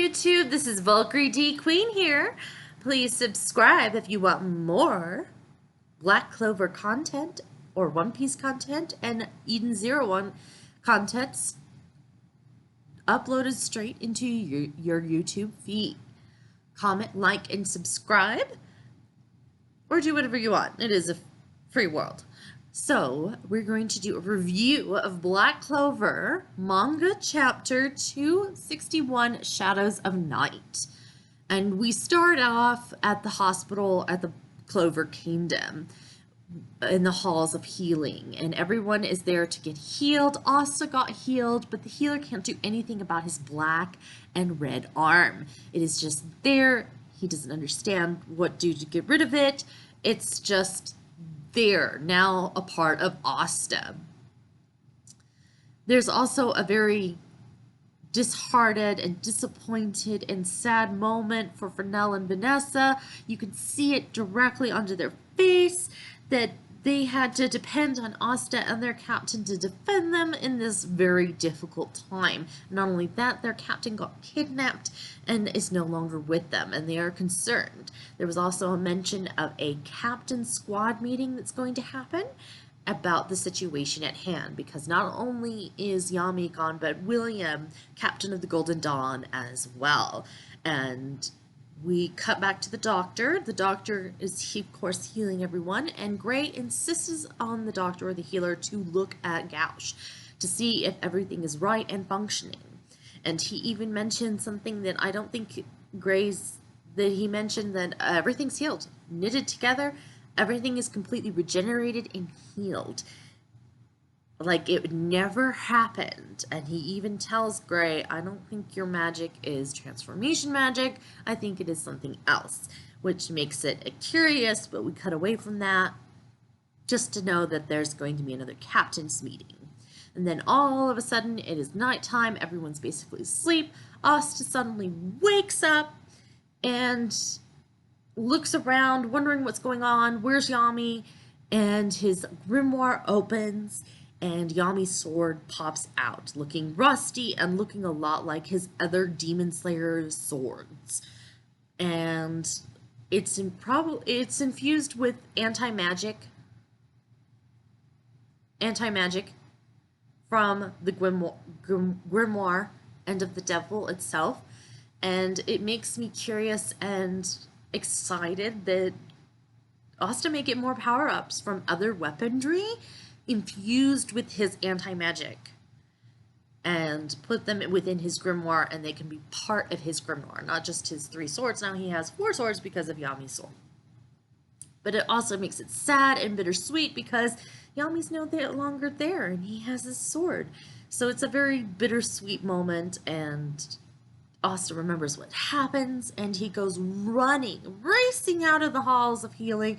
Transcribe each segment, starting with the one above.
YouTube, this is Valkyrie D Queen here. Please subscribe if you want more Black Clover content or One Piece content and Eden Zero One contents uploaded straight into your YouTube feed. Comment, like, and subscribe, or do whatever you want. It is a free world. So, we're going to do a review of Black Clover Manga Chapter 261, Shadows of Night. And we start off at the hospital at the Clover Kingdom in the halls of healing, and everyone is there to get healed. Asta got healed, but the healer can't do anything about his black and red arm. It is just there. He doesn't understand what to do to get rid of it. It's just there, now a part of Asta. There's also a very disheartened and disappointed and sad moment for Fernell and Vanessa. You can see it directly onto their face that they had to depend on Asta and their captain to defend them in this very difficult time. Not only that, their captain got kidnapped and is no longer with them, and they are concerned. There was also a mention of a captain squad meeting that's going to happen about the situation at hand, because not only is Yami gone, but William, captain of the Golden Dawn, as well. And we cut back to the doctor. The doctor is, of course, healing everyone, and Gray insists on the doctor or the healer to look at Gauche to see if everything is right and functioning. And he even mentioned something that I don't think he mentioned that everything's healed, knitted together. Everything is completely regenerated and healed. Like it never happened. And he even tells Gray, I don't think your magic is transformation magic. I think it is something else. Which makes it curious, but we cut away from that just to know that there's going to be another captain's meeting. And then all of a sudden it is nighttime. Everyone's basically asleep. Asta suddenly wakes up and looks around, wondering what's going on. Where's Yami? And his grimoire opens, and Yami's sword pops out, looking rusty and looking a lot like his other Demon Slayer swords. And it's infused with anti-magic from the grimoire End of the Devil itself. And it makes me curious and excited that Asta may get more power-ups from other weaponry infused with his anti-magic and put them within his grimoire, and they can be part of his grimoire, not just his 3 swords. Now he has 4 swords because of Yami's sword. But it also makes it sad and bittersweet because Yami's no longer there and he has his sword. So it's a very bittersweet moment, and Asta remembers what happens, and he goes racing out of the halls of healing,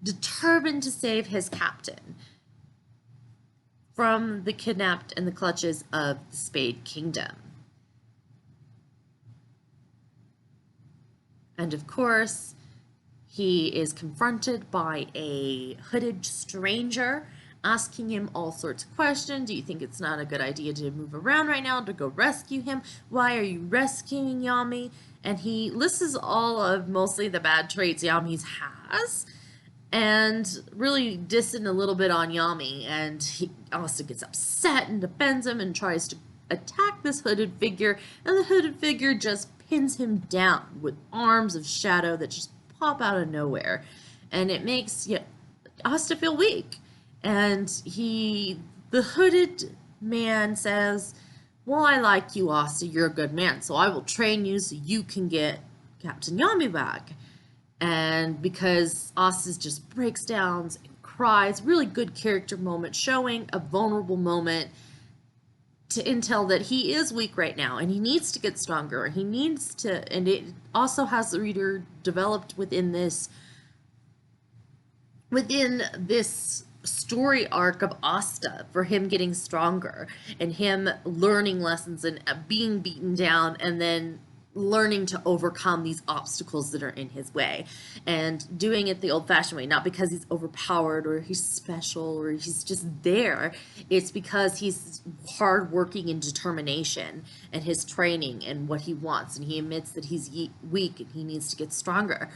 determined to save his captain from the kidnapped and the clutches of the Spade Kingdom. And of course, he is confronted by a hooded stranger asking him all sorts of questions. Do you think it's not a good idea to move around right now to go rescue him? Why are you rescuing Yami? And he lists all of mostly the bad traits Yami has, and really dissing a little bit on Yami. And he also gets upset and defends him and tries to attack this hooded figure, and the hooded figure just pins him down with arms of shadow that just pop out of nowhere. And it makes Asta feel weak. And the hooded man says, well, I like you, Asta. You're a good man, so I will train you so you can get Captain Yami back. And because Asta just breaks down and cries, really good character moment, showing a vulnerable moment to intel that he is weak right now, and he needs to get stronger. He needs to, and it also has the reader developed within this story arc of Asta, for him getting stronger and him learning lessons and being beaten down and then learning to overcome these obstacles that are in his way, and doing it the old-fashioned way, not because he's overpowered or he's special or he's just there. It's because he's hardworking and determination and his training and what he wants, and he admits that he's weak and he needs to get stronger.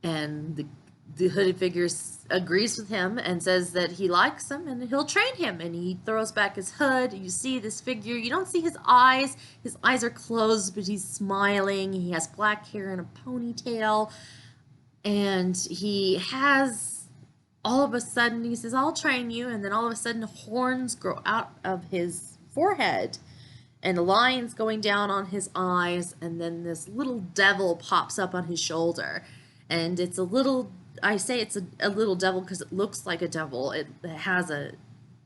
And the hooded figure agrees with him and says that he likes him and he'll train him. And he throws back his hood. You see this figure. You don't see his eyes. His eyes are closed, but he's smiling. He has black hair and a ponytail. And he has, all of a sudden, he says, I'll train you. And then all of a sudden, horns grow out of his forehead. And lines going down on his eyes. And then this little devil pops up on his shoulder. And it's a little, I say it's a little devil because it looks like a devil. It has a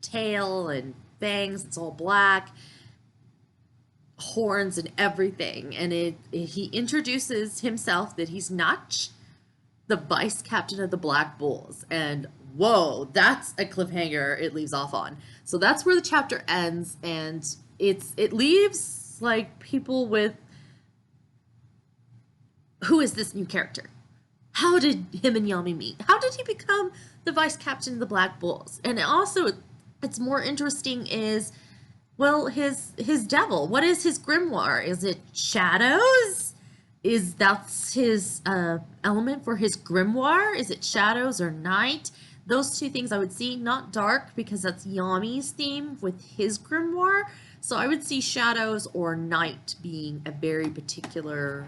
tail and fangs. It's all black, horns and everything. And he introduces himself that he's not the vice captain of the Black Bulls. And whoa, that's a cliffhanger it leaves off on. So that's where the chapter ends. And it leaves like people with, who is this new character? How did him and Yami meet? How did he become the vice captain of the Black Bulls? And also, it's more interesting is, well, his devil. What is his grimoire? Is it shadows? That's his element for his grimoire? Is it shadows or night? Those two things I would see, not dark, because that's Yami's theme with his grimoire. So I would see shadows or night being a very particular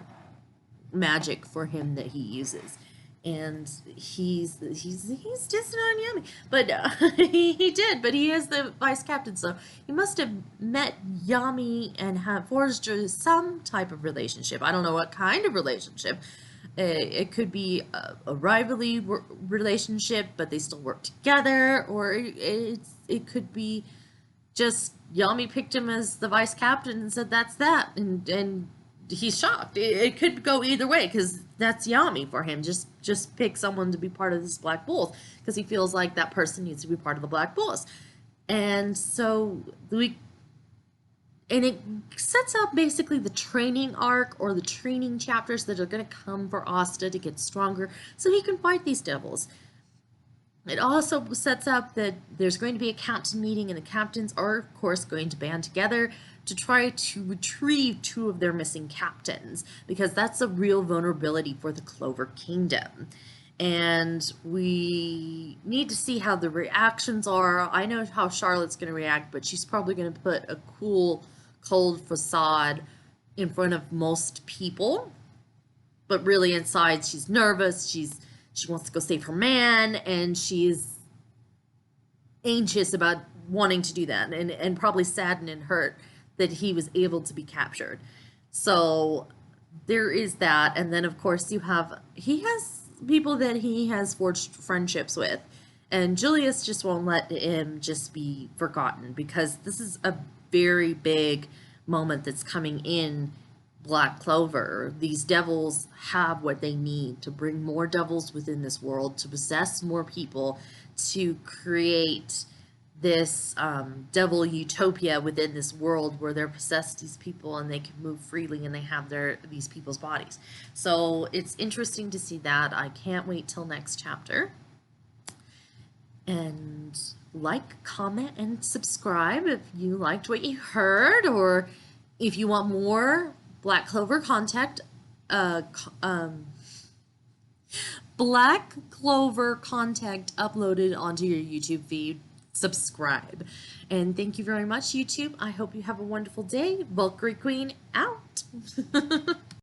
magic for him that he uses. And he's dissing on Yami, but he did, but he is the vice captain, so he must have met Yami and have forged some type of relationship. I don't know what kind of relationship. It could be a rivalry relationship, but they still work together, or it could be just Yami picked him as the vice captain and said that's that, and he's shocked. It could go either way because that's Yami for him. Just pick someone to be part of this Black Bulls because he feels like that person needs to be part of the Black Bulls. And so it sets up basically the training arc or the training chapters that are going to come for Asta to get stronger so he can fight these devils. It also sets up that there's going to be a captain meeting, and the captains are, of course, going to band together to try to retrieve two of their missing captains, because that's a real vulnerability for the Clover Kingdom. And we need to see how the reactions are. I know how Charlotte's going to react, but she's probably going to put a cool, cold facade in front of most people. But really inside, she's nervous. She wants to go save her man, and she's anxious about wanting to do that, and probably saddened and hurt that he was able to be captured. So there is that. And then of course he has people that he has forged friendships with, and Julius just won't let him just be forgotten, because this is a very big moment that's coming in Black Clover. These devils have what they need to bring more devils within this world, to possess more people, to create this devil utopia within this world where they're possessed, these people, and they can move freely, and they have these people's bodies. So it's interesting to see that. I can't wait till next chapter. And like, comment, and subscribe if you liked what you heard, or if you want more Black Clover content. Black Clover content uploaded onto your YouTube feed. Subscribe. And thank you very much, YouTube. I hope you have a wonderful day. Valkyrie Queen out.